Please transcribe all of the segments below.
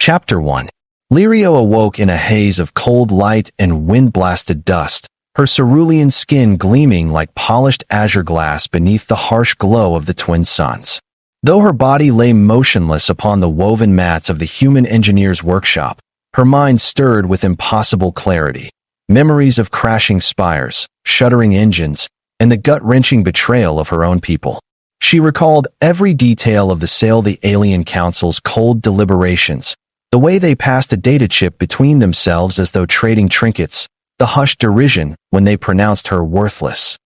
Chapter 1. Lirio awoke in a haze of cold light and wind-blasted dust, her cerulean skin gleaming like polished azure glass beneath the harsh glow of the twin suns. Though her body lay motionless upon the woven mats of the human engineer's workshop, her mind stirred with impossible clarity. Memories of crashing spires, shuddering engines, and the gut-wrenching betrayal of her own people. She recalled every detail of the Alien Council's cold deliberations, the way they passed a data chip between themselves as though trading trinkets, the hushed derision when they pronounced her worthless.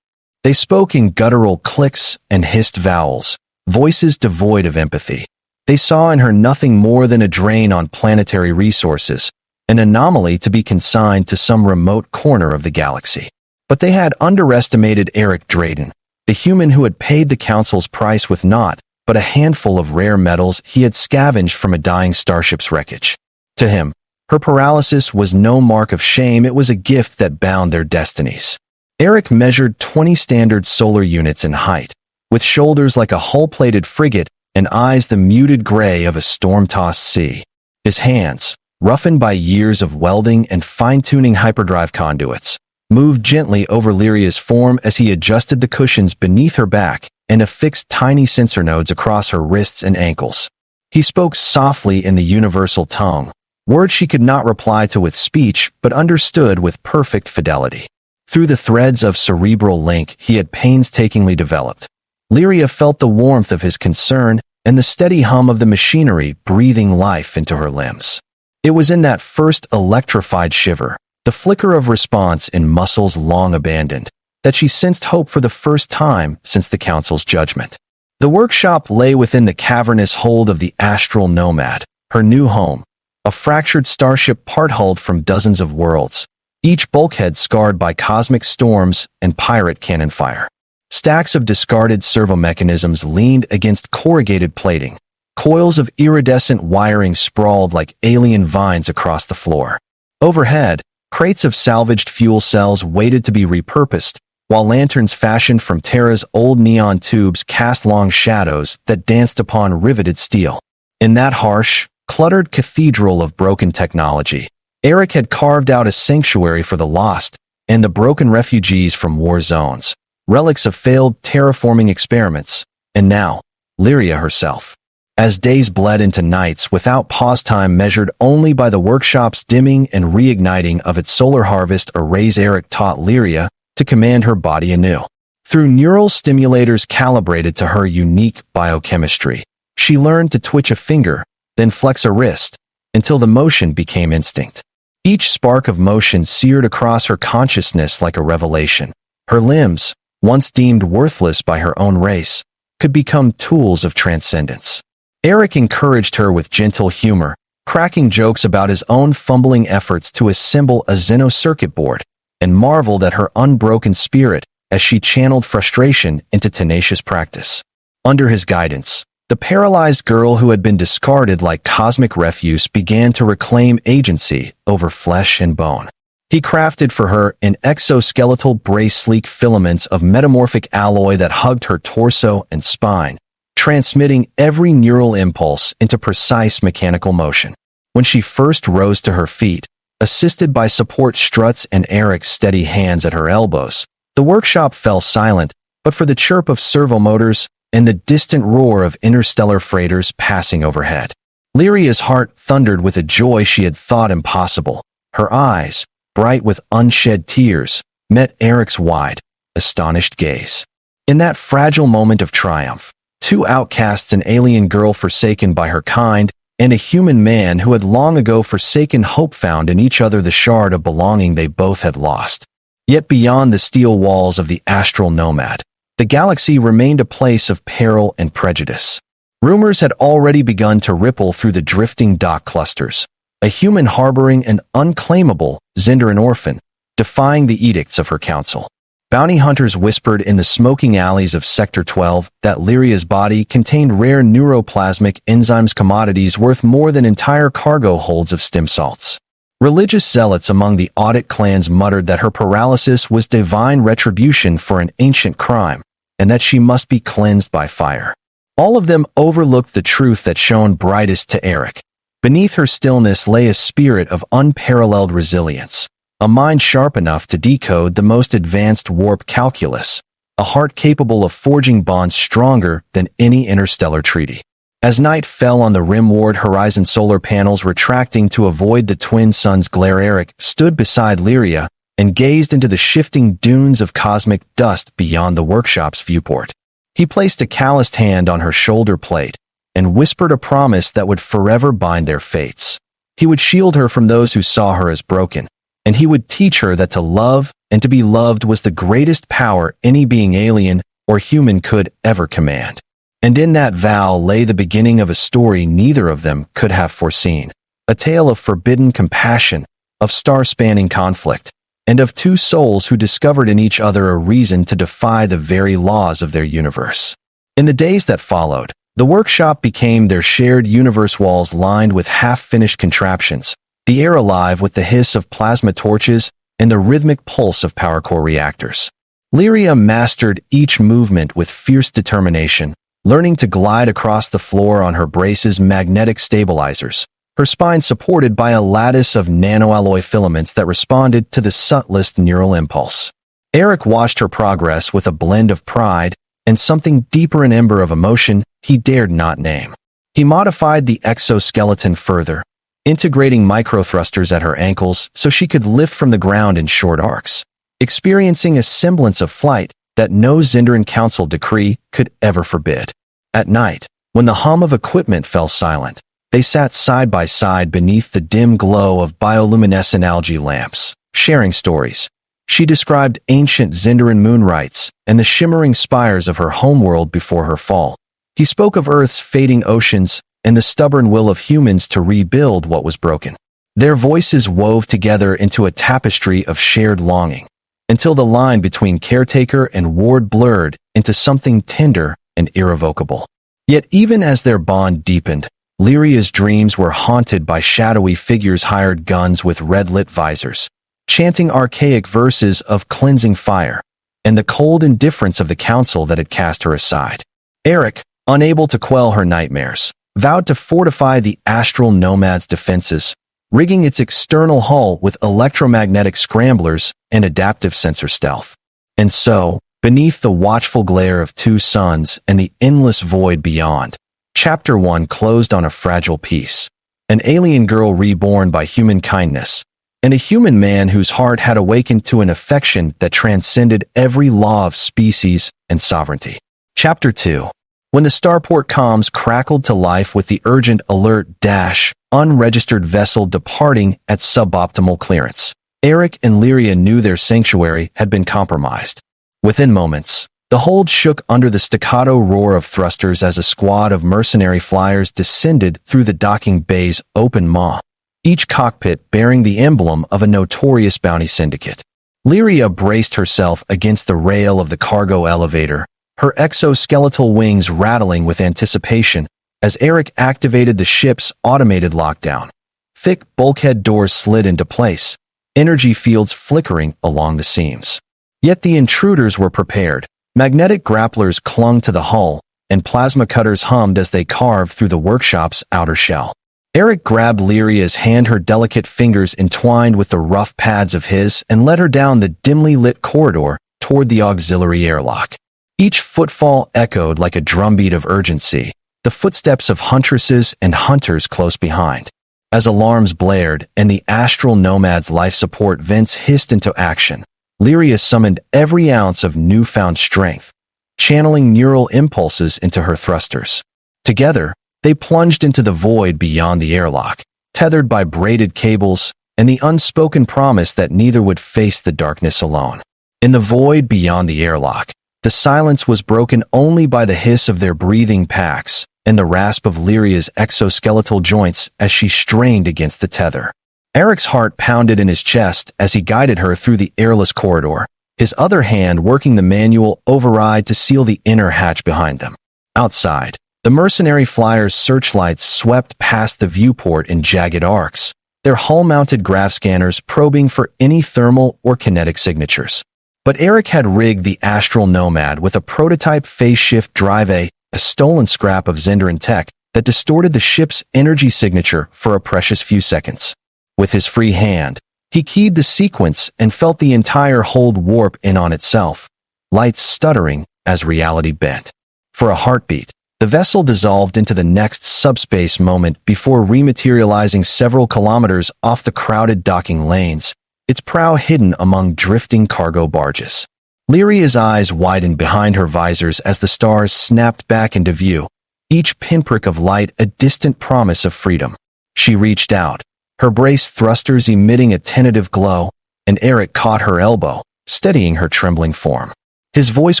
They spoke in guttural clicks and hissed vowels, voices devoid of empathy. They saw in her nothing more than a drain on planetary resources, an anomaly to be consigned to some remote corner of the galaxy. But they had underestimated Eric Drayden, the human who had paid the Council's price with naught but a handful of rare metals he had scavenged from a dying starship's wreckage. To him, her paralysis was no mark of shame, it was a gift that bound their destinies. Eric measured 20 standard solar units in height, with shoulders like a hull-plated frigate and eyes the muted gray of a storm-tossed sea. His hands, roughened by years of welding and fine-tuning hyperdrive conduits, moved gently over Lyria's form as he adjusted the cushions beneath her back and affixed tiny sensor nodes across her wrists and ankles. He spoke softly in the universal tongue, words she could not reply to with speech but understood with perfect fidelity. Through the threads of cerebral link he had painstakingly developed, Lyria felt the warmth of his concern and the steady hum of the machinery breathing life into her limbs. It was in that first electrified shiver, the flicker of response in muscles long abandoned, that she sensed hope for the first time since the Council's judgment. The workshop lay within the cavernous hold of the astral nomad, her new home, a fractured starship part-hulled from dozens of worlds, each bulkhead scarred by cosmic storms and pirate cannon fire. Stacks of discarded servo mechanisms leaned against corrugated plating. Coils of iridescent wiring sprawled like alien vines across the floor. Overhead, crates of salvaged fuel cells waited to be repurposed, while lanterns fashioned from Terra's old neon tubes cast long shadows that danced upon riveted steel. In that harsh, cluttered cathedral of broken technology, Eric had carved out a sanctuary for the lost and the broken refugees from war zones, relics of failed terraforming experiments, and now, Lyria herself. As days bled into nights without pause time measured only by the workshop's dimming and reigniting of its solar harvest arrays, Eric taught Lyria to command her body anew. Through neural stimulators calibrated to her unique biochemistry, she learned to twitch a finger, then flex a wrist, until the motion became instinct. Each spark of motion seared across her consciousness like a revelation. Her limbs, once deemed worthless by her own race, could become tools of transcendence. Eric encouraged her with gentle humor, cracking jokes about his own fumbling efforts to assemble a Xeno circuit board, and marveled at her unbroken spirit as she channeled frustration into tenacious practice. Under his guidance, the paralyzed girl who had been discarded like cosmic refuse began to reclaim agency over flesh and bone. He crafted for her an exoskeletal brace, sleek filaments of metamorphic alloy that hugged her torso and spine, transmitting every neural impulse into precise mechanical motion. When she first rose to her feet, assisted by support struts and Eric's steady hands at her elbows, the workshop fell silent, but for the chirp of servo motors and the distant roar of interstellar freighters passing overhead. Lyria's heart thundered with a joy she had thought impossible. Her eyes, bright with unshed tears, met Eric's wide, astonished gaze. In that fragile moment of triumph, two outcasts, an alien girl forsaken by her kind, and a human man who had long ago forsaken hope, found in each other the shard of belonging they both had lost. Yet beyond the steel walls of the astral nomad, the galaxy remained a place of peril and prejudice. Rumors had already begun to ripple through the drifting dock clusters. A human harboring an unclaimable Zenderan orphan, defying the edicts of her council. Bounty hunters whispered in the smoking alleys of Sector 12 that Lyria's body contained rare neuroplasmic enzymes, commodities worth more than entire cargo holds of stem salts. Religious zealots among the audit clans muttered that her paralysis was divine retribution for an ancient crime, and that she must be cleansed by fire. All of them overlooked the truth that shone brightest to Eric. Beneath her stillness lay a spirit of unparalleled resilience, a mind sharp enough to decode the most advanced warp calculus, a heart capable of forging bonds stronger than any interstellar treaty. As night fell on the rimward horizon, solar panels retracting to avoid the twin suns' glare, Eric stood beside Lyria and gazed into the shifting dunes of cosmic dust beyond the workshop's viewport. He placed a calloused hand on her shoulder plate and whispered a promise that would forever bind their fates. He would shield her from those who saw her as broken, and he would teach her that to love and to be loved was the greatest power any being, alien or human, could ever command. And in that vow lay the beginning of a story neither of them could have foreseen, a tale of forbidden compassion, of star-spanning conflict, and of two souls who discovered in each other a reason to defy the very laws of their universe. In the days that followed, the workshop became their shared universe, walls lined with half-finished contraptions, the air alive with the hiss of plasma torches and the rhythmic pulse of power core reactors. Lyria mastered each movement with fierce determination, learning to glide across the floor on her brace's magnetic stabilizers, her spine supported by a lattice of nanoalloy filaments that responded to the subtlest neural impulse. Eric watched her progress with a blend of pride and something deeper, an ember of emotion he dared not name. He modified the exoskeleton further, integrating microthrusters at her ankles so she could lift from the ground in short arcs, experiencing a semblance of flight that no Zindaran Council decree could ever forbid. At night, when the hum of equipment fell silent, they sat side by side beneath the dim glow of bioluminescent algae lamps, sharing stories. She described ancient Zindaran moon rites and the shimmering spires of her homeworld before her fall. He spoke of Earth's fading oceans and the stubborn will of humans to rebuild what was broken. Their voices wove together into a tapestry of shared longing, until the line between caretaker and ward blurred into something tender and irrevocable. Yet even as their bond deepened, Lyria's dreams were haunted by shadowy figures, hired guns with red-lit visors, chanting archaic verses of cleansing fire, and the cold indifference of the council that had cast her aside. Eric, unable to quell her nightmares, vowed to fortify the astral nomad's defenses, rigging its external hull with electromagnetic scramblers and adaptive sensor stealth. And so, beneath the watchful glare of two suns and the endless void beyond, Chapter 1 closed on a fragile piece. An alien girl reborn by human kindness, and a human man whose heart had awakened to an affection that transcended every law of species and sovereignty. Chapter 2. When the starport comms crackled to life with the urgent alert dash, unregistered vessel departing at suboptimal clearance, Eric and Lyria knew their sanctuary had been compromised. Within moments, the hold shook under the staccato roar of thrusters as a squad of mercenary flyers descended through the docking bay's open maw, each cockpit bearing the emblem of a notorious bounty syndicate. Lyria braced herself against the rail of the cargo elevator, her exoskeletal wings rattling with anticipation as Eric activated the ship's automated lockdown. Thick bulkhead doors slid into place, energy fields flickering along the seams. Yet the intruders were prepared. Magnetic grapplers clung to the hull, and plasma cutters hummed as they carved through the workshop's outer shell. Eric grabbed Lyria's hand, her delicate fingers entwined with the rough pads of his, and led her down the dimly lit corridor toward the auxiliary airlock. Each footfall echoed like a drumbeat of urgency, the footsteps of huntresses and hunters close behind. As alarms blared and the astral nomad's life support vents hissed into action, Lyria summoned every ounce of newfound strength, channeling neural impulses into her thrusters. Together, they plunged into the void beyond the airlock, tethered by braided cables and the unspoken promise that neither would face the darkness alone. In the void beyond the airlock, the silence was broken only by the hiss of their breathing packs and the rasp of Lyria's exoskeletal joints as she strained against the tether. Eric's heart pounded in his chest as he guided her through the airless corridor, his other hand working the manual override to seal the inner hatch behind them. Outside, the mercenary flyers' searchlights swept past the viewport in jagged arcs, their hull-mounted graph scanners probing for any thermal or kinetic signatures. But Eric had rigged the astral nomad with a prototype phase shift drive, a stolen scrap of Zindaran tech that distorted the ship's energy signature for a precious few seconds. With his free hand, he keyed the sequence and felt the entire hold warp in on itself, lights stuttering as reality bent. For a heartbeat, the vessel dissolved into the next subspace moment before rematerializing several kilometers off the crowded docking lanes, its prow hidden among drifting cargo barges. Lyria's eyes widened behind her visors as the stars snapped back into view, each pinprick of light a distant promise of freedom. She reached out, her brace thrusters emitting a tentative glow, and Eric caught her elbow, steadying her trembling form. His voice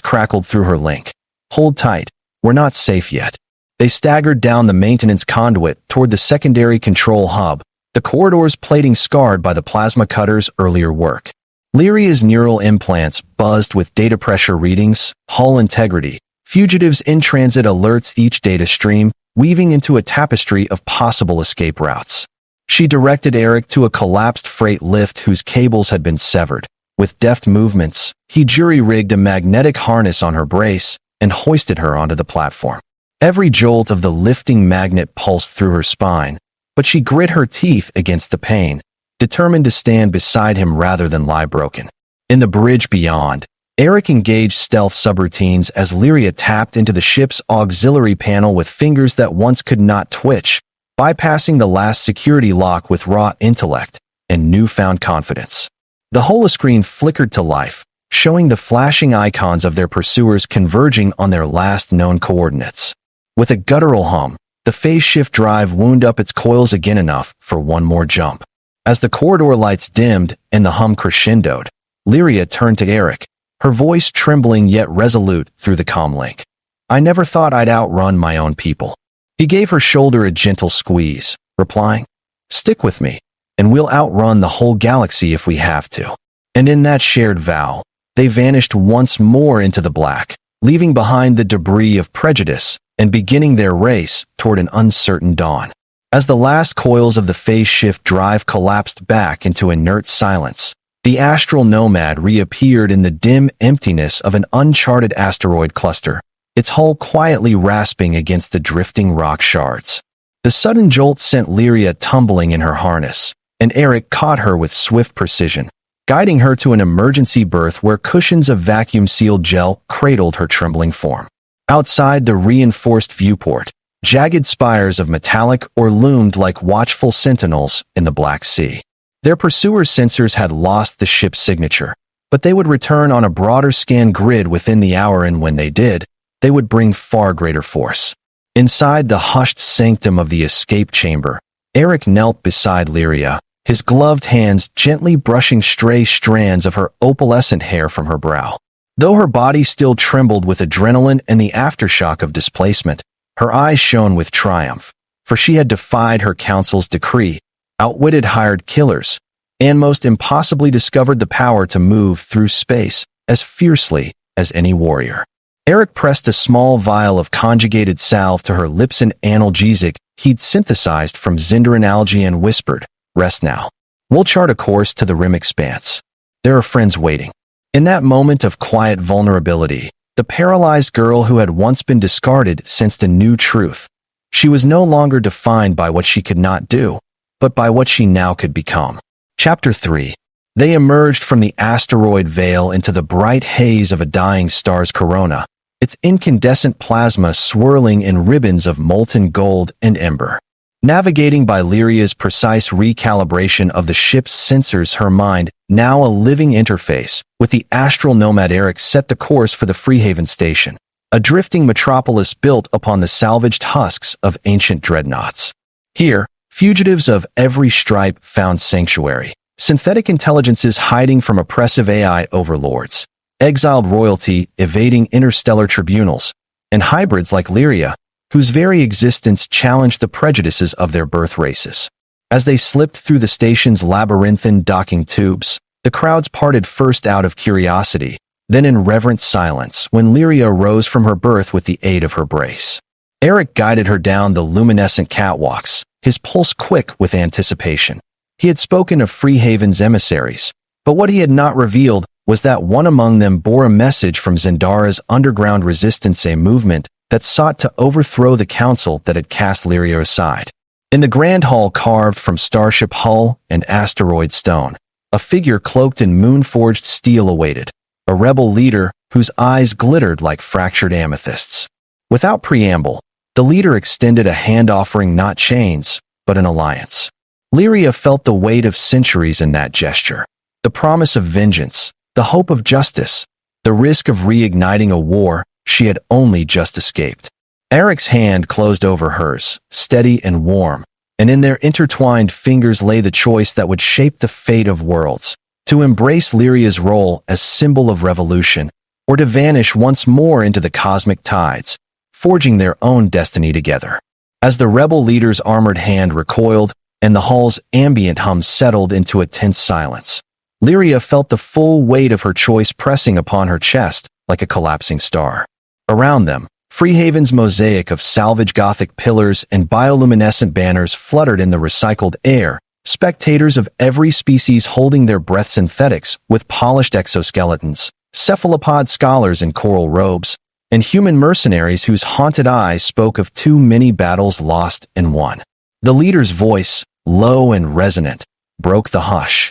crackled through her link. "Hold tight, we're not safe yet." They staggered down the maintenance conduit toward the secondary control hub, the corridors plating scarred by the plasma cutter's earlier work. Lyria's neural implants buzzed with data pressure readings, hull integrity, fugitives in transit alerts each data stream, weaving into a tapestry of possible escape routes. She directed Eric to a collapsed freight lift whose cables had been severed. With deft movements, he jury-rigged a magnetic harness on her brace and hoisted her onto the platform. Every jolt of the lifting magnet pulsed through her spine, but she grit her teeth against the pain, determined to stand beside him rather than lie broken. In the bridge beyond, Eric engaged stealth subroutines as Lyria tapped into the ship's auxiliary panel with fingers that once could not twitch, bypassing the last security lock with raw intellect and newfound confidence. The holoscreen flickered to life, showing the flashing icons of their pursuers converging on their last known coordinates. With a guttural hum, the phase shift drive wound up its coils again enough for one more jump. As the corridor lights dimmed and the hum crescendoed, Lyria turned to Eric, her voice trembling yet resolute through the comlink. "I never thought I'd outrun my own people." He gave her shoulder a gentle squeeze, replying, "Stick with me, and we'll outrun the whole galaxy if we have to." And in that shared vow, they vanished once more into the black, leaving behind the debris of prejudice and beginning their race toward an uncertain dawn. As the last coils of the phase shift drive collapsed back into inert silence, the astral nomad reappeared in the dim emptiness of an uncharted asteroid cluster, its hull quietly rasping against the drifting rock shards. The sudden jolt sent Lyria tumbling in her harness, and Eric caught her with swift precision, guiding her to an emergency berth where cushions of vacuum-sealed gel cradled her trembling form. Outside the reinforced viewport, jagged spires of metallic ore loomed like watchful sentinels in the Black Sea. Their pursuers' sensors had lost the ship's signature, but they would return on a broader scan grid within the hour, and when they did, they would bring far greater force. Inside the hushed sanctum of the escape chamber, Eric knelt beside Lyria, his gloved hands gently brushing stray strands of her opalescent hair from her brow. Though her body still trembled with adrenaline and the aftershock of displacement, her eyes shone with triumph, for she had defied her council's decree, outwitted hired killers, and most impossibly discovered the power to move through space as fiercely as any warrior. Eric pressed a small vial of conjugated salve to her lips, an analgesic he'd synthesized from Zindarin algae, and whispered, "Rest now. We'll chart a course to the rim expanse. There are friends waiting." In that moment of quiet vulnerability, the paralyzed girl who had once been discarded sensed a new truth. She was no longer defined by what she could not do, but by what she now could become. Chapter 3. They emerged from the asteroid veil into the bright haze of a dying star's corona, its incandescent plasma swirling in ribbons of molten gold and ember. Navigating by Lyria's precise recalibration of the ship's sensors, her mind, now a living interface, with the astral nomad Eric set the course for the Freehaven station, a drifting metropolis built upon the salvaged husks of ancient dreadnoughts. Here, fugitives of every stripe found sanctuary, synthetic intelligences hiding from oppressive AI overlords, exiled royalty evading interstellar tribunals, and hybrids like Lyria, whose very existence challenged the prejudices of their birth races. As they slipped through the station's labyrinthine docking tubes, the crowds parted, first out of curiosity, then in reverent silence, when Lyria rose from her berth with the aid of her brace. Eric guided her down the luminescent catwalks, his pulse quick with anticipation. He had spoken of Freehaven's emissaries, but what he had not revealed was that one among them bore a message from Zendara's underground resistance, a movement that sought to overthrow the council that had cast Lyria aside. In the grand hall carved from starship hull and asteroid stone, a figure cloaked in moon-forged steel awaited, a rebel leader whose eyes glittered like fractured amethysts. Without preamble, the leader extended a hand offering not chains, but an alliance. Lyria felt the weight of centuries in that gesture. The promise of vengeance, the hope of justice, the risk of reigniting a war she had only just escaped. Eric's hand closed over hers, steady and warm, and in their intertwined fingers lay the choice that would shape the fate of worlds: to embrace Lyria's role as symbol of revolution, or to vanish once more into the cosmic tides, forging their own destiny together. As the rebel leader's armored hand recoiled, and the hall's ambient hum settled into a tense silence, Lyria felt the full weight of her choice pressing upon her chest like a collapsing star. Around them, Freehaven's mosaic of salvage Gothic pillars and bioluminescent banners fluttered in the recycled air, spectators of every species holding their breath, synthetics with polished exoskeletons, cephalopod scholars in coral robes, and human mercenaries whose haunted eyes spoke of too many battles lost and won. The leader's voice, low and resonant, broke the hush.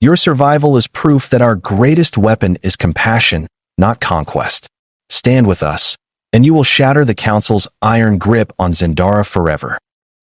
Your survival is proof that our greatest weapon is compassion, not conquest. Stand with us, and you will shatter the Council's iron grip on Zendara forever.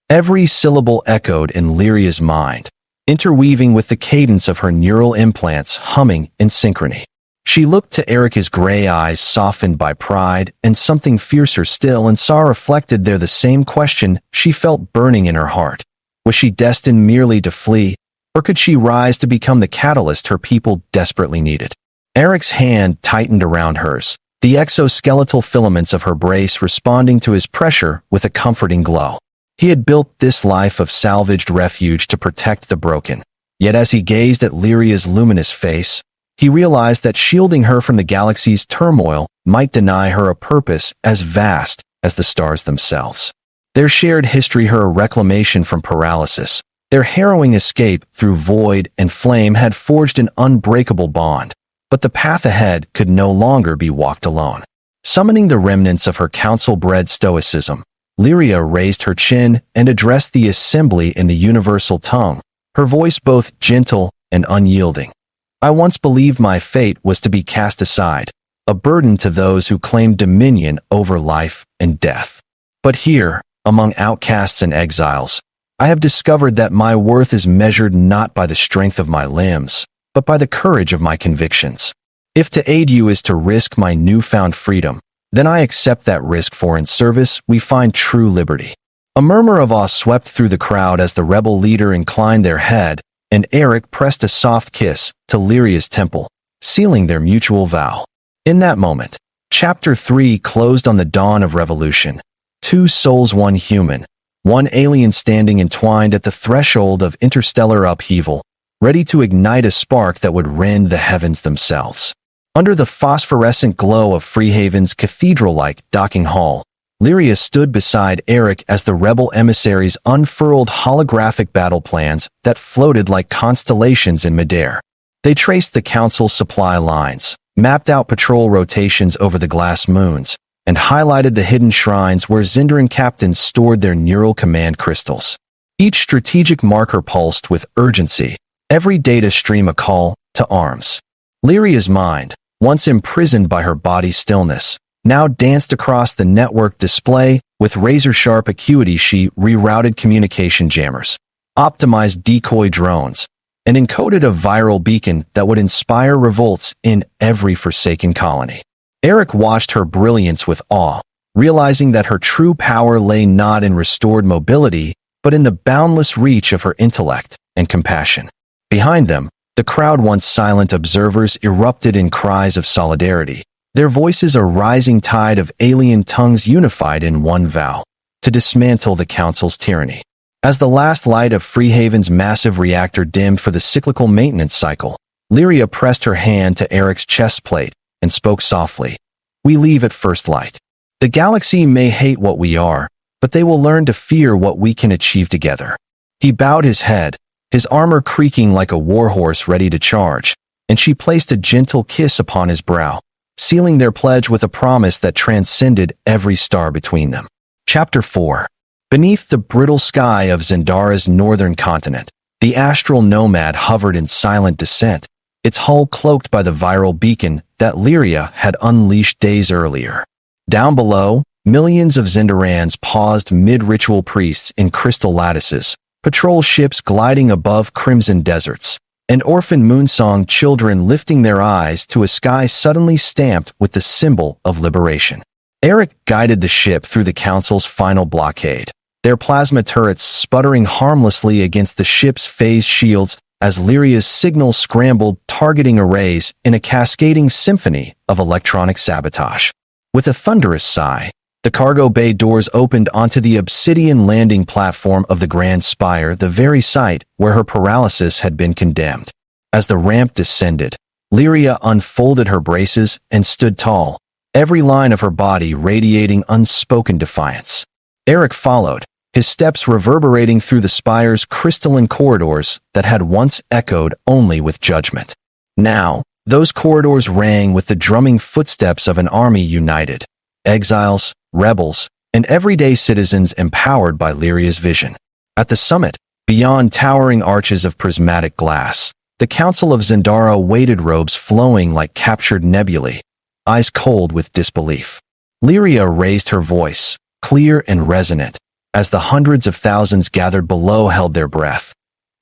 Every syllable echoed in Lyria's mind, interweaving with the cadence of her neural implants humming in synchrony. She looked to Eric, his gray eyes softened by pride and something fiercer still, and saw reflected there the same question she felt burning in her heart. Was she destined merely to flee, or could she rise to become the catalyst her people desperately needed? Eric's hand tightened around hers, the exoskeletal filaments of her brace responding to his pressure with a comforting glow. He had built this life of salvaged refuge to protect the broken. Yet as he gazed at Lyria's luminous face, he realized that shielding her from the galaxy's turmoil might deny her a purpose as vast as the stars themselves. Their shared history, her reclamation from paralysis, their harrowing escape through void and flame had forged an unbreakable bond. But the path ahead could no longer be walked alone. Summoning the remnants of her council-bred stoicism, Lyria raised her chin and addressed the assembly in the universal tongue, her voice both gentle and unyielding. I once believed my fate was to be cast aside, a burden to those who claimed dominion over life and death. But here, among outcasts and exiles, I have discovered that my worth is measured not by the strength of my limbs, but by the courage of my convictions. If to aid you is to risk my newfound freedom, then I accept that risk, for in service we find true liberty. A murmur of awe swept through the crowd as the rebel leader inclined their head, and Eric pressed a soft kiss to Lyria's temple, sealing their mutual vow. In that moment, Chapter 3 closed on the dawn of revolution. Two souls, one human, one alien, standing entwined at the threshold of interstellar upheaval, ready to ignite a spark that would rend the heavens themselves. Under the phosphorescent glow of Freehaven's cathedral-like docking hall, Lyria stood beside Eric as the rebel emissaries unfurled holographic battle plans that floated like constellations in midair. They traced the Council's supply lines, mapped out patrol rotations over the glass moons, and highlighted the hidden shrines where Zendaran captains stored their neural command crystals. Each strategic marker pulsed with urgency, every data stream a call to arms. Lyria's mind, once imprisoned by her body's stillness, now danced across the network display with razor-sharp acuity. She rerouted communication jammers, optimized decoy drones, and encoded a viral beacon that would inspire revolts in every forsaken colony. Eric watched her brilliance with awe, realizing that her true power lay not in restored mobility, but in the boundless reach of her intellect and compassion. Behind them, the crowd, once silent observers, erupted in cries of solidarity, their voices a rising tide of alien tongues unified in one vow: to dismantle the Council's tyranny. As the last light of Freehaven's massive reactor dimmed for the cyclical maintenance cycle, Lyria pressed her hand to Eric's chest plate and spoke softly. We leave at first light. The galaxy may hate what we are, but they will learn to fear what we can achieve together. He bowed his head, his armor creaking like a warhorse ready to charge, and she placed a gentle kiss upon his brow. sealing their pledge with a promise that transcended every star between them. Chapter 4. Beneath the brittle sky of Zendara's northern continent, the astral nomad hovered in silent descent, its hull cloaked by the viral beacon that Lyria had unleashed days earlier. Down below, millions of Zendarans paused mid-ritual priests in crystal lattices, patrol ships gliding above crimson deserts, and orphan moonsong children lifting their eyes to a sky suddenly stamped with the symbol of liberation. Eric guided the ship through the Council's final blockade, their plasma turrets sputtering harmlessly against the ship's phase shields as Lyria's signal scrambled, targeting arrays in a cascading symphony of electronic sabotage. With a thunderous sigh, the cargo bay doors opened onto the obsidian landing platform of the Grand Spire, the very site where her paralysis had been condemned. As the ramp descended, Lyria unfolded her braces and stood tall, every line of her body radiating unspoken defiance. Eric followed, his steps reverberating through the spire's crystalline corridors that had once echoed only with judgment. Now, those corridors rang with the drumming footsteps of an army united, exiles, rebels, and everyday citizens empowered by Lyria's vision. At the summit, beyond towering arches of prismatic glass, the Council of Zendara waited, robes flowing like captured nebulae, eyes cold with disbelief. Lyria raised her voice, clear and resonant, as the hundreds of thousands gathered below held their breath.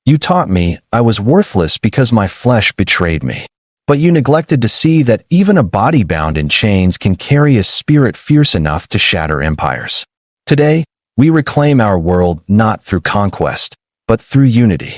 You taught me I was worthless because my flesh betrayed me. But you neglected to see that even a body bound in chains can carry a spirit fierce enough to shatter empires. Today, we reclaim our world not through conquest, but through unity.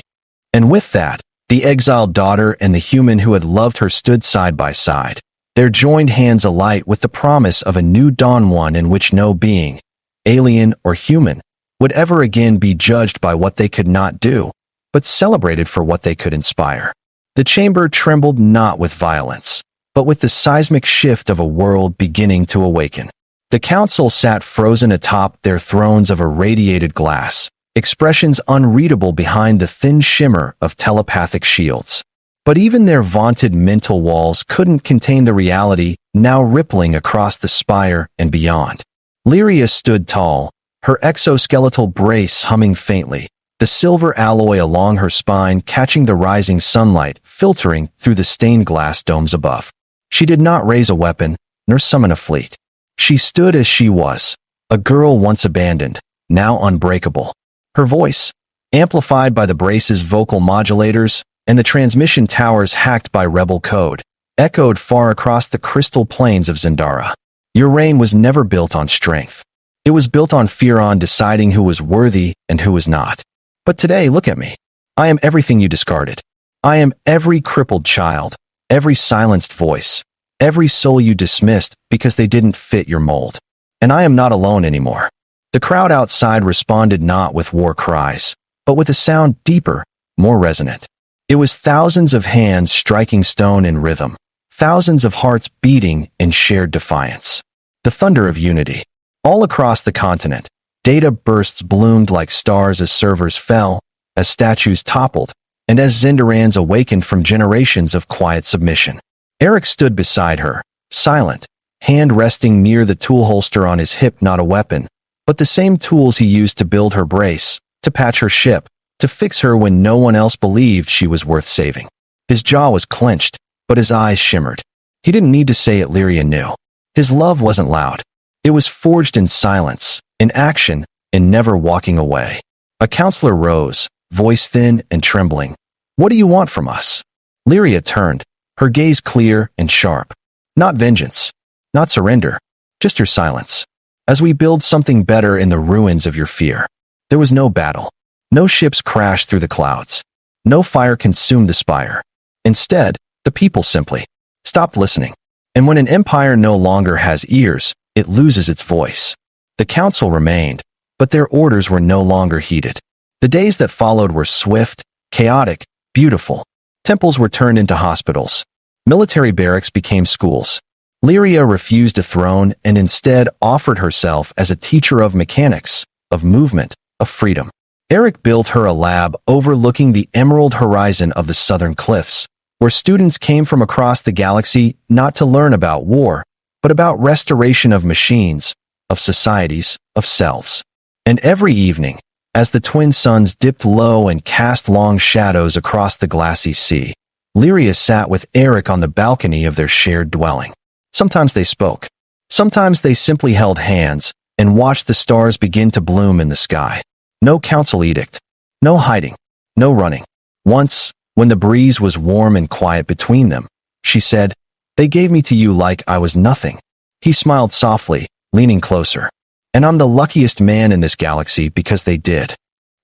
And with that, the exiled daughter and the human who had loved her stood side by side, their joined hands alight with the promise of a new dawn, one in which no being, alien or human, would ever again be judged by what they could not do, but celebrated for what they could inspire. The chamber trembled not with violence, but with the seismic shift of a world beginning to awaken. The council sat frozen atop their thrones of irradiated glass, expressions unreadable behind the thin shimmer of telepathic shields. But even their vaunted mental walls couldn't contain the reality now rippling across the spire and beyond. Lyria stood tall, her exoskeletal brace humming faintly, the silver alloy along her spine catching the rising sunlight filtering through the stained glass domes above. She did not raise a weapon, nor summon a fleet. She stood as she was, a girl once abandoned, now unbreakable. Her voice, amplified by the brace's vocal modulators and the transmission towers hacked by rebel code, echoed far across the crystal plains of Zendara. Your reign was never built on strength. It was built on fear, on deciding who was worthy and who was not. But today, look at me. I am everything you discarded. I am every crippled child, every silenced voice, every soul you dismissed because they didn't fit your mold. And I am not alone anymore. The crowd outside responded not with war cries, but with a sound deeper, more resonant. It was thousands of hands striking stone in rhythm, thousands of hearts beating in shared defiance. The thunder of unity. All across the continent, data bursts bloomed like stars as servers fell, as statues toppled, and as Zendarans awakened from generations of quiet submission. Eric stood beside her, silent, hand resting near the tool holster on his hip, not a weapon, but the same tools he used to build her brace, to patch her ship, to fix her when no one else believed she was worth saving. His jaw was clenched, but his eyes shimmered. He didn't need to say it, Lyria knew. His love wasn't loud. It was forged in silence, in action, in never walking away. A counselor rose, voice thin and trembling. What do you want from us? Lyria turned, her gaze clear and sharp. Not vengeance, not surrender, just your silence. As we build something better in the ruins of your fear. There was no battle. No ships crashed through the clouds. No fire consumed the spire. Instead, the people simply stopped listening. And when an empire no longer has ears, it loses its voice. The council remained, but their orders were no longer heeded. The days that followed were swift, chaotic, beautiful. Temples were turned into hospitals. Military barracks became schools. Lyria refused a throne and instead offered herself as a teacher of mechanics, of movement, of freedom. Eric built her a lab overlooking the emerald horizon of the southern cliffs, where students came from across the galaxy not to learn about war, but about restoration of machines, of societies, of selves. And every evening, as the twin suns dipped low and cast long shadows across the glassy sea, Lyria sat with Eric on the balcony of their shared dwelling. Sometimes they spoke. Sometimes they simply held hands and watched the stars begin to bloom in the sky. No council edict. No hiding. No running. Once, when the breeze was warm and quiet between them, she said, "They gave me to you like I was nothing." He smiled softly, leaning closer. "And I'm the luckiest man in this galaxy because they did."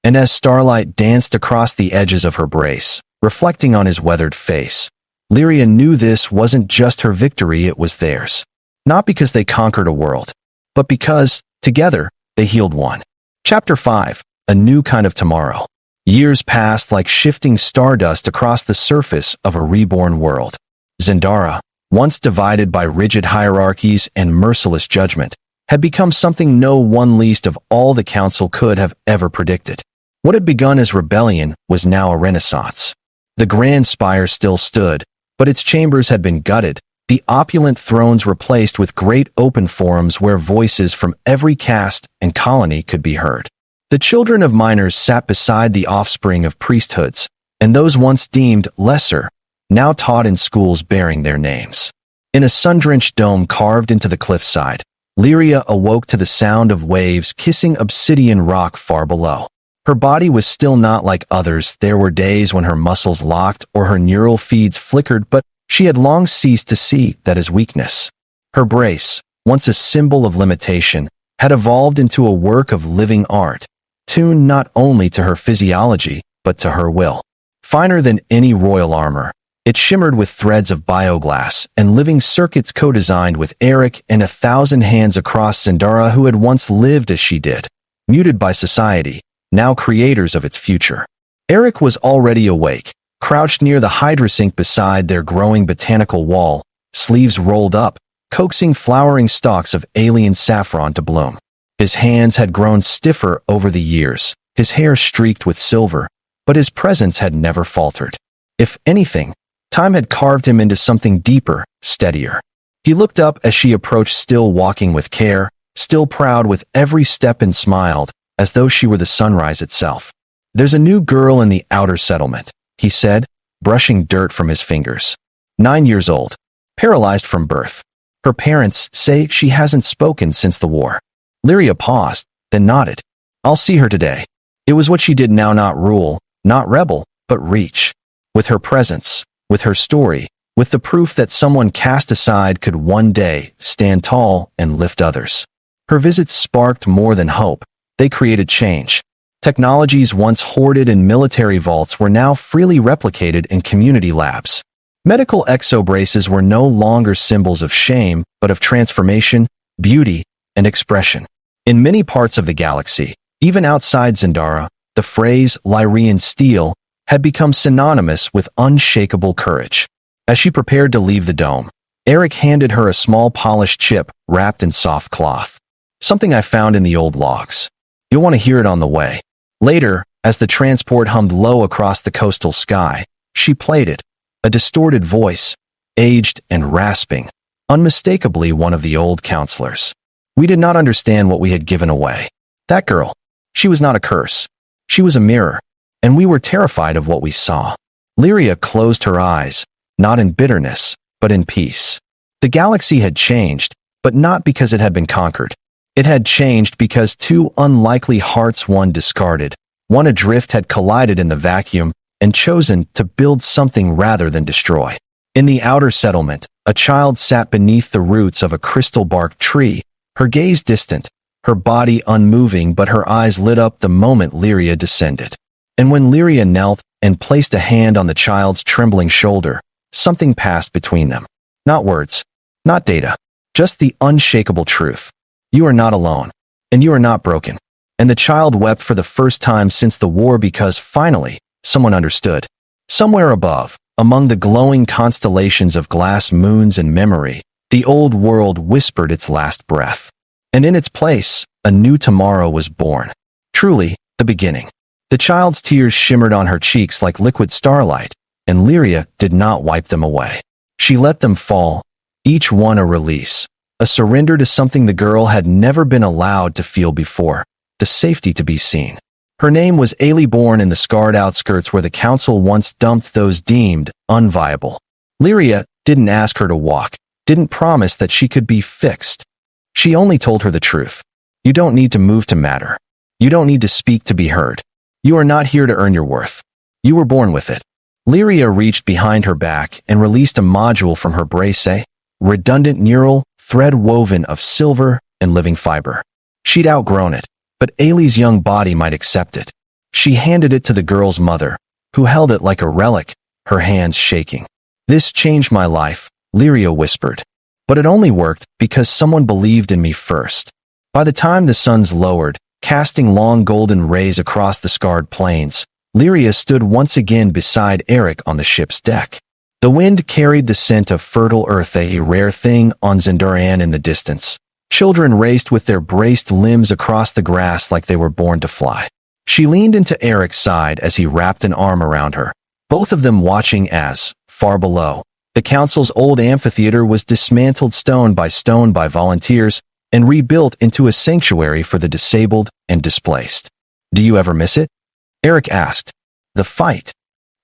And as starlight danced across the edges of her brace, reflecting on his weathered face, Lyria knew this wasn't just her victory, it was theirs. Not because they conquered a world, but because, together, they healed one. Chapter 5. A New Kind of Tomorrow. Years passed like shifting stardust across the surface of a reborn world. Zendara, once divided by rigid hierarchies and merciless judgment, had become something no one least of all the council could have ever predicted. What had begun as rebellion was now a renaissance. The grand spire still stood, but its chambers had been gutted, the opulent thrones replaced with great open forums where voices from every caste and colony could be heard. The children of miners sat beside the offspring of priesthoods, and those once deemed lesser, now taught in schools bearing their names. In a sun-drenched dome carved into the cliffside, Lyria awoke to the sound of waves kissing obsidian rock far below. Her body was still not like others. There were days when her muscles locked or her neural feeds flickered, but she had long ceased to see that as weakness. Her brace, once a symbol of limitation, had evolved into a work of living art, tuned not only to her physiology, but to her will. Finer than any royal armor, it shimmered with threads of bioglass and living circuits co-designed with Eric and 1,000 hands across Zendara who had once lived as she did, muted by society, now creators of its future. Eric was already awake, crouched near the hydrasink beside their growing botanical wall, sleeves rolled up, coaxing flowering stalks of alien saffron to bloom. His hands had grown stiffer over the years, his hair streaked with silver, but his presence had never faltered. If anything, time had carved him into something deeper, steadier. He looked up as she approached, still walking with care, still proud with every step, and smiled, as though she were the sunrise itself. "There's a new girl in the outer settlement," he said, brushing dirt from his fingers. 9 years old, paralyzed from birth. Her parents say she hasn't spoken since the war. Lyria paused, then nodded. "I'll see her today." It was what she did now, not rule, not rebel, but reach. With her presence, with her story, with the proof that someone cast aside could one day stand tall and lift others. Her visits sparked more than hope. They created change. Technologies once hoarded in military vaults were now freely replicated in community labs. Medical exobraces were no longer symbols of shame, but of transformation, beauty, and expression. In many parts of the galaxy, even outside Zendara, the phrase Lyrian steel had become synonymous with unshakable courage. As she prepared to leave the dome, Eric handed her a small polished chip wrapped in soft cloth. "Something I found in the old logs. You'll want to hear it on the way." Later, as the transport hummed low across the coastal sky, she played it, a distorted voice, aged and rasping, unmistakably one of the old counselors. We did not understand what we had given away. That girl, she was not a curse. She was a mirror, and we were terrified of what we saw. Lyria closed her eyes, not in bitterness, but in peace. The galaxy had changed, but not because it had been conquered. It had changed because two unlikely hearts, one discarded, one adrift, had collided in the vacuum and chosen to build something rather than destroy. In the outer settlement, a child sat beneath the roots of a crystal-barked tree, her gaze distant, her body unmoving, but her eyes lit up the moment Lyria descended. And when Lyria knelt and placed a hand on the child's trembling shoulder, something passed between them. Not words, not data, just the unshakable truth. You are not alone, and you are not broken. And the child wept for the first time since the war because, finally, someone understood. Somewhere above, among the glowing constellations of glass moons and memory, the old world whispered its last breath. And in its place, a new tomorrow was born. Truly, the beginning. The child's tears shimmered on her cheeks like liquid starlight, and Lyria did not wipe them away. She let them fall, each one a release, a surrender to something the girl had never been allowed to feel before, the safety to be seen. Her name was Ailey, born in the scarred outskirts where the council once dumped those deemed unviable. Lyria didn't ask her to walk, didn't promise that she could be fixed. She only told her the truth. You don't need to move to matter. You don't need to speak to be heard. You are not here to earn your worth. You were born with it. Lyria reached behind her back and released a module from her brace, a redundant neural thread woven of silver and living fiber. She'd outgrown it, but Ailey's young body might accept it. She handed it to the girl's mother, who held it like a relic, her hands shaking. This changed my life, Lyria whispered. But it only worked because someone believed in me first. By the time the suns lowered, casting long golden rays across the scarred plains, Lyria stood once again beside Eric on the ship's deck. The wind carried the scent of fertile earth, a rare thing on Zendurian in the distance. Children raced with their braced limbs across the grass like they were born to fly. She leaned into Eric's side as he wrapped an arm around her, both of them watching as, far below, the council's old amphitheater was dismantled stone by volunteers and rebuilt into a sanctuary for the disabled and displaced. Do you ever miss it? Eric asked. The fight.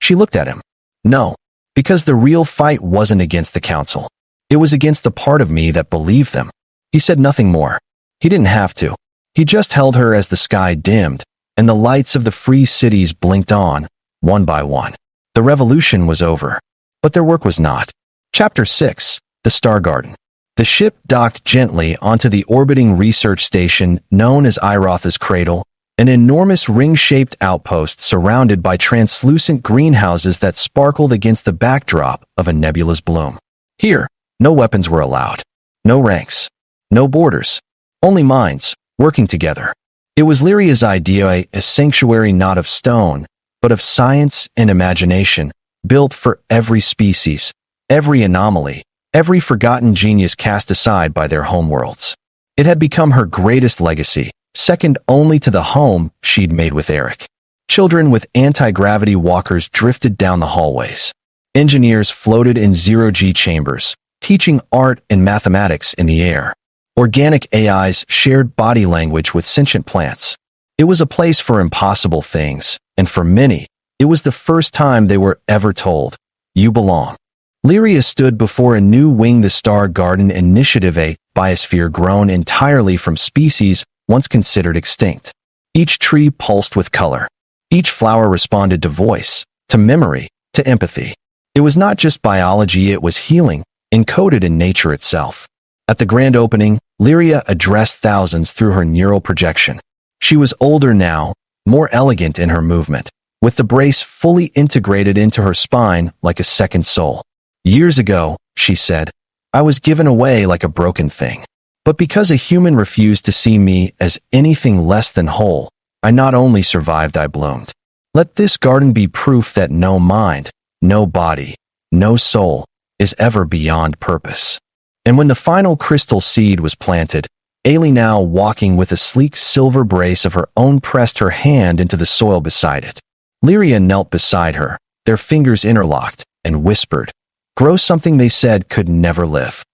She looked at him. No, because the real fight wasn't against the council. It was against the part of me that believed them. He said nothing more. He didn't have to. He just held her as the sky dimmed, and the lights of the free cities blinked on, one by one. The revolution was over. But their work was not. Chapter 6, The Star Garden. The ship docked gently onto the orbiting research station known as Irotha's Cradle, an enormous ring-shaped outpost surrounded by translucent greenhouses that sparkled against the backdrop of a nebulous bloom. Here, no weapons were allowed. No ranks. No borders. Only minds, working together. It was Lyria's idea, a sanctuary not of stone, but of science and imagination, built for every species, every anomaly, every forgotten genius cast aside by their homeworlds. It had become her greatest legacy, second only to the home she'd made with Eric. Children with anti-gravity walkers drifted down the hallways. Engineers floated in zero-G chambers, teaching art and mathematics in the air. Organic AIs shared body language with sentient plants. It was a place for impossible things, and for many, it was the first time they were ever told, you belong. Lyria stood before a new Wing the Star Garden initiative, a biosphere grown entirely from species once considered extinct. Each tree pulsed with color. Each flower responded to voice, to memory, to empathy. It was not just biology, it was healing, encoded in nature itself. At the grand opening, Lyria addressed thousands through her neural projection. She was older now, more elegant in her movement, with the brace fully integrated into her spine like a second soul. Years ago, she said, I was given away like a broken thing. But because a human refused to see me as anything less than whole, I not only survived, I bloomed. Let this garden be proof that no mind, no body, no soul is ever beyond purpose. And when the final crystal seed was planted, Ailey, now walking with a sleek silver brace of her own, pressed her hand into the soil beside it. Lyria knelt beside her, their fingers interlocked, and whispered, grow something they said could never live.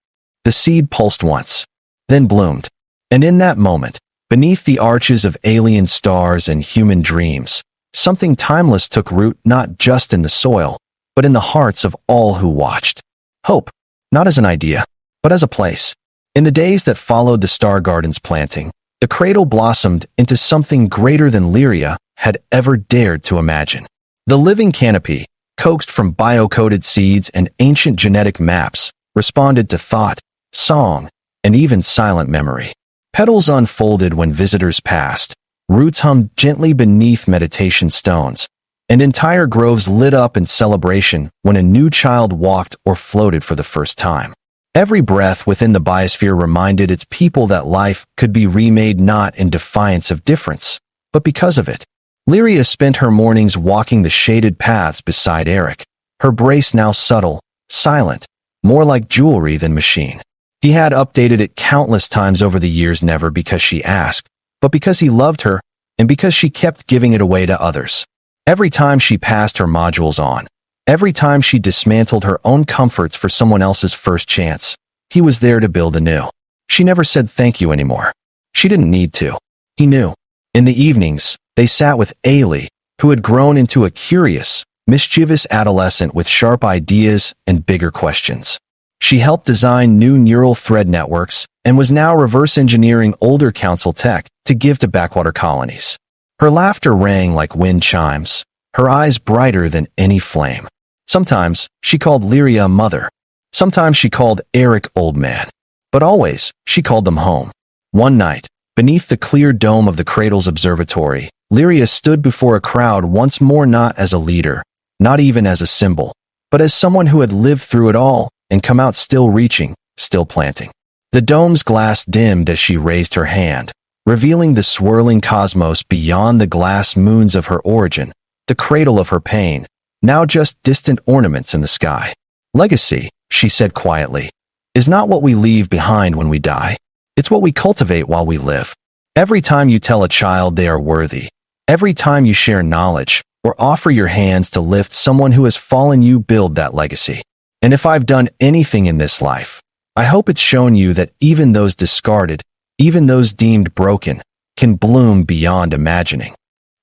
The seed pulsed once, then bloomed. And in that moment, beneath the arches of alien stars and human dreams, something timeless took root, not just in the soil, but in the hearts of all who watched. Hope, not as an idea, but as a place. In the days that followed the Star Garden's planting, the cradle blossomed into something greater than Lyria had ever dared to imagine. The living canopy, coaxed from bio-coded seeds and ancient genetic maps, responded to thought, song, and even silent memory. Petals unfolded when visitors passed, roots hummed gently beneath meditation stones, and entire groves lit up in celebration when a new child walked or floated for the first time. Every breath within the biosphere reminded its people that life could be remade not in defiance of difference, but because of it. Lyria spent her mornings walking the shaded paths beside Eric, her brace now subtle, silent, more like jewelry than machine. He had updated it countless times over the years, never because she asked, but because he loved her, and because she kept giving it away to others. Every time she passed her modules on, Every time she dismantled her own comforts for someone else's first chance, he was there to build anew. She never said thank you anymore. She didn't need to. He knew. In the evenings, they sat with Ailey, who had grown into a curious, mischievous adolescent with sharp ideas and bigger questions. She helped design new neural thread networks and was now reverse engineering older council tech to give to backwater colonies. Her laughter rang like wind chimes, her eyes brighter than any flame. Sometimes she called Lyria mother. Sometimes she called Eric old man. But always, she called them home. One night, beneath the clear dome of the Cradle's observatory, Lyria stood before a crowd once more, not as a leader, not even as a symbol, but as someone who had lived through it all and come out still reaching, still planting. The dome's glass dimmed as she raised her hand, revealing the swirling cosmos beyond the glass moons of her origin, the cradle of her pain, now just distant ornaments in the sky. Legacy, she said quietly, is not what we leave behind when we die. It's what we cultivate while we live. Every time you tell a child they are worthy, every time you share knowledge or offer your hands to lift someone who has fallen, you build that legacy. And if I've done anything in this life, I hope it's shown you that even those discarded, even those deemed broken, can bloom beyond imagining.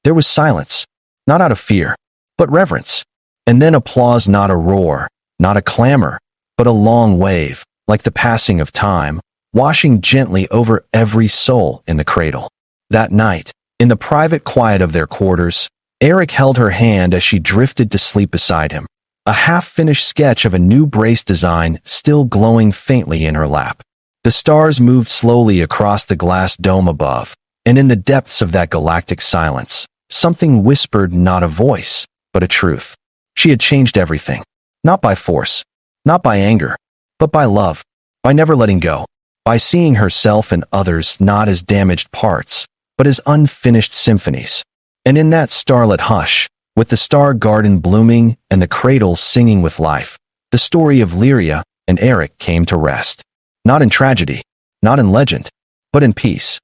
There was silence, not out of fear, but reverence. And then applause, not a roar, not a clamor, but a long wave, like the passing of time, washing gently over every soul in the cradle. That night, in the private quiet of their quarters, Eric held her hand as she drifted to sleep beside him, a half-finished sketch of a new brace design still glowing faintly in her lap. The stars moved slowly across the glass dome above, and in the depths of that galactic silence, something whispered, not a voice, but a truth. She had changed everything, not by force, not by anger, but by love, by never letting go, by seeing herself and others not as damaged parts, but as unfinished symphonies. And in that starlit hush, with the star garden blooming and the cradle singing with life, the story of Lyria and Eric came to rest. Not in tragedy, not in legend, but in peace.